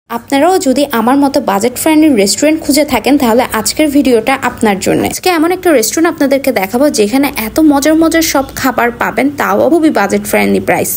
আপনারাও যদি আমার মতো বাজেট ফ্রেন্ডলি রেস্টুরেন্ট খুঁজে থাকেন তাহলে আজকের ভিডিওটা আপনার জন্য। আজকে এমন একটা রেস্টুরেন্ট আপনাদেরকে দেখাবো যেখানে এত মজার মজার সব খাবার পাবেন, তাও খুবই বাজেট ফ্রেন্ডলি প্রাইস।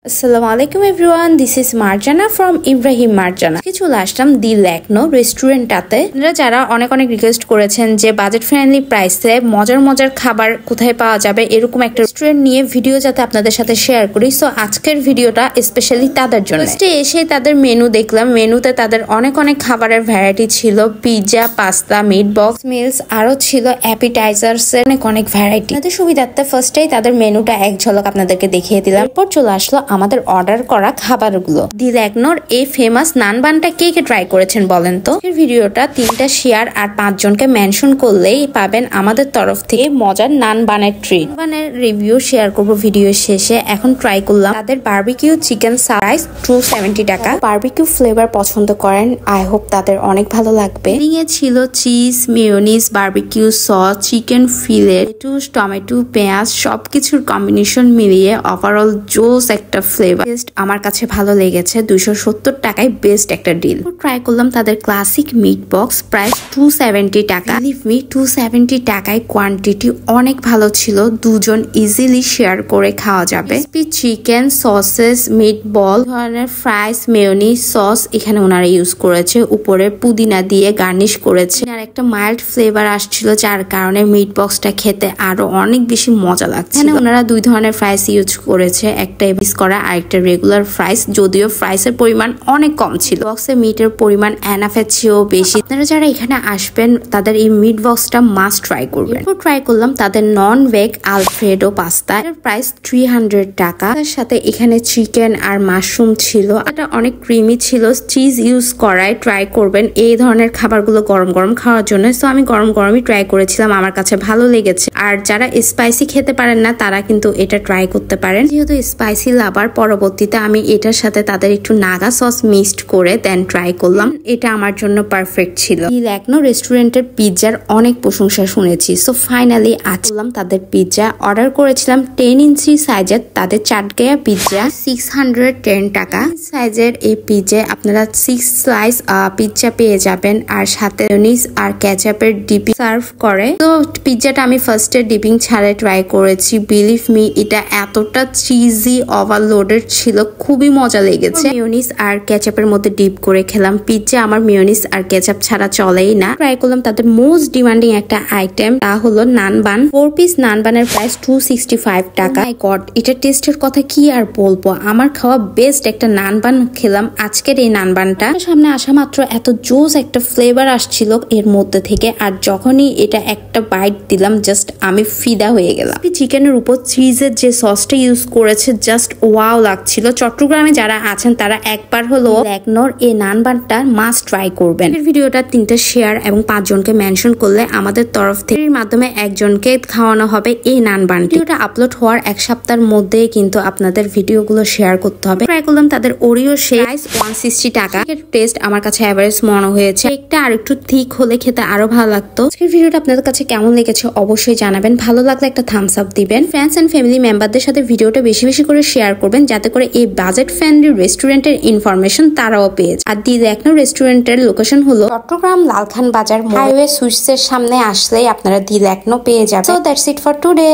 আসসালামু আলাইকুম everyone, this is Marjana from Ibrahim Marjana. চলে আসলাম দি ল্যাকনো রেস্টুরেন্টটাতে। যারা অনেক রিকোয়েস্ট করেছেন যে বাজেট ফ্রেন্ডলি প্রাইসে মজার মজার খাবার কোথায় পাওয়া যাবে, এরকম একটা রেস্টুরেন্ট নিয়ে ভিডিও যাতে আপনাদের সাথে শেয়ার করি। সো আজকের ভিডিওটা স্পেশালি তাদের জন্য। এসে তাদের মেনু দেখলাম, মেনুতে তাদের অনেক খাবারের ভ্যারাইটি ছিল, pizza, pasta, meat box, meals, আরো ছিল অ্যাপিটাইজার্স এর অনেক ভ্যারাইটি। তাদের সুবিধার্থে ফার্স্টেই তাদের মেনুটা এক ঝলক আপনাদেরকে দেখিয়ে দিলাম। এরপর চলে আসলো আমাদের অর্ডার করা খাবারগুলো। দি ল্যাকনোর এই ফেমাস নান বানটা কে কে ট্রাই করেছেন বলেন তো? এই ভিডিওটা 3টা শেয়ার আর 5 জনকে মেনশন করলেই পাবেন আমাদের তরফ থেকে মজার নান বানের ট্রিট। বানের রিভিউ শেয়ার করব ভিডিও শেষে। এখন ট্রাই করলাম তাদের বারবিকিউ চিকেন প্রাইস 270 টাকা। বারবিকিউ ফ্লেভার পছন্দ করেন, আই হোপ তাদের অনেক ভালো লাগবে। এ ছিল cheese, mayonnaise, barbecue sauce, chicken fillet, lettuce, tomato, পেঁয়াজ সবকিছুর কম্বিনেশন মিলিয়ে ওভারঅল জোস একটা ফ্লেভার। আমার কাছে ভালো লেগেছে। 270 টাকায় বেস্ট একটা ডিল। ট্রাই করলাম তাদের ক্লাসিক মিট বক্স, প্রাইস 270 টাকা। বিলিভ মি, 270 টাকায় কোয়ান্টিটি অনেক ভালো ছিল, দুজন ইজিলি শেয়ার করে খাওয়া যাবে। চিকেন, সসেস, মিট বল, ধরনের ফ্রাইস, মেয়োনিজ, সস এখানে ওনারা ইউজ করেছে, উপরে পুদিনা দিয়ে গার্নিশ করেছে। আর একটা মাইল্ড ফ্লেভার আসছিল, যার কারণে মিট বক্সটা খেতে আরো অনেক বেশি মজা লাগছে। এখানে ওনারা 2 ধরনের ফ্রাইস ইউজ করেছে, একটা এবিস করা আর একটা রেগুলার ফ্রাইস, যদিও ফ্রাইসের পরিমাণ অনেক কম ছিল। বক্সে মিটের পরিমাণ এনাফের চেয়েও বেশি। আপনারা যারা এখানে আসবেন তাদের এই মিট বক্সটা মাস্ট ট্রাই করবেন। এরপর ট্রাই করলাম তাদের নন ভেগ আলফ্রেডো পাস্তা, এর প্রাইস 300 টাকা। তার সাথে এখানে চিকেন আর মাশরুম ছিল, এটা অনেক ক্রিমি ছিল, চিজ ইউজ করায় ট্রাই করবেন এই ধরনের খাবারগুলো গরম খাওয়ার জন্য। সো আমি গরমই ট্রাই করেছিলাম, আমার কাছে ভালো লেগেছে। আর যারা স্পাইসি খেতে পারেন না তারা কিন্তু এটা ট্রাই করতে পারেন। যেহেতু স্পাইসি লাভার, পরবর্তীতে আমি এটার সাথে তাদের একটু নাগা সস মিক্সড করে দেন ট্রাই করলাম, এটা আমার জন্য পারফেক্ট ছিল। দি ল্যাকনো রেস্টুরেন্টের পিৎজার অনেক প্রশংসা শুনেছি। সো ফাইনালি আজ করলাম তাদের পিৎজা। অর্ডার করেছিলাম 10 ইঞ্চি সাইজের তাদের চাটগায়া পিৎজা, 610 টাকা সাইজের। এই পিৎজা আপনারা 6 স্লাইস পিৎজা পেয়ে যাবেন, আর সাথে মেয়োনিজ আর কেচাপের ডিপিং সার্ভ করে। তো পিৎজাটা আমি ফার্স্টে ডিপিং ছাড়ে ট্রাই করেছি। বিলিভ মি, এটা এতটা চিজি ওভারলোডেড ছিল, খুবই মজা লেগেছে। মেয়োনিজ আর কেচাপের মধ্যে ডিপ করে খেলাম। পিৎজা আমার মেয়োনিজ আর কেচাপ ছাড়া চলেই না। ট্রাই করলাম তাদের মোস্ট ডিমান্ডিং একটা আইটেম, তা হলো নান বান। 4 পিস নান বানের প্রাইস 265 টাকা। মাই গড, এটা টেস্টের কথা কি আর বলবো, আমার খাওয়া বেস্ট একটা নান বান খেলাম আজকের এই নান বানটা। সামনে আসা মাত্র এত জোস একটা ফ্লেভার আসছিল এর মধ্যে থেকে, আর যখনই এটা একটা বাইট দিলাম জাস্ট আমি ফিদা হয়ে গেলাম। চিকেনের উপর চিজের যে সসটা ইউজ করেছে জাস্ট ওয়াও লাগছিল। চট্টগ্রামে যারা আছেন তারা একবার হলো ল্যাকনোর এই নান বানটা মাস্ট ট্রাই করবেন। এই ভিডিওটা 3টা শেয়ার এবং 5 জনকে মেনশন করলে আমাদের তরফ থেকে এর মাধ্যমে একজনকে খাওয়ানো হবে এই নান বান। ভিডিওটা আপলোড হওয়ার 1 সপ্তাহের মধ্যেই কিন্তু আপনাদের ভিডিওগুলো শেয়ার করতে হবে। ট্রাই করলাম তাদের ওরিও শেক, 160 টাকা। টেস্ট আমার কাছে এভারেজ মনে হয়েছে, একটা আর একটু থিক হলে খেতে আরো ভালো লাগতো। আজকের ভিডিওটা আপনাদের কাছে কেমন লেগেছে অবশ্যই জানাবেন। ভালো লাগলে একটা থামস আপ দিবেন। ফ্রেন্ডস এন্ড ফ্যামিলি মেম্বারদের সাথে ভিডিওটা বেশি করে শেয়ার করবেন, যাতে করে এই বাজেট ফ্রেন্ডলি রেস্টুরেন্টের ইনফরমেশন তারাও পেয়ে। আর দি ল্যাকনো রেস্টুরেন্টের লোকেশন হলো চট্টগ্রাম লালখান বাজার হাইওয়ে সুইটস এর সামনে আসলেই আপনারা দি ল্যাকনো পেয়ে যাবেন। So that's it for today.